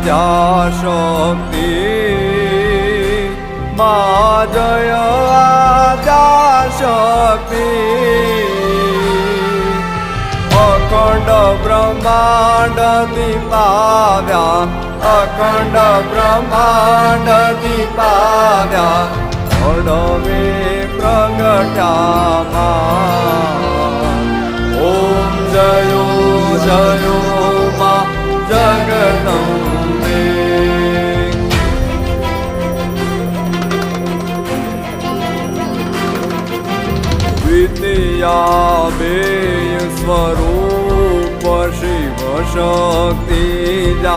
આદ્યાશક્તિ માં જય આદ્યાશક્તિ અખંડ બ્રહ્માંડ દીપાવ્યા અખંડ બ્રહ્માંડ દીપાવ્યા અડવે પ્રગટ્યામાં ઓમ જયો જયો માં જગદંબે દ્વિતીયા બે સ્વરૂપ શિવ શક્તિ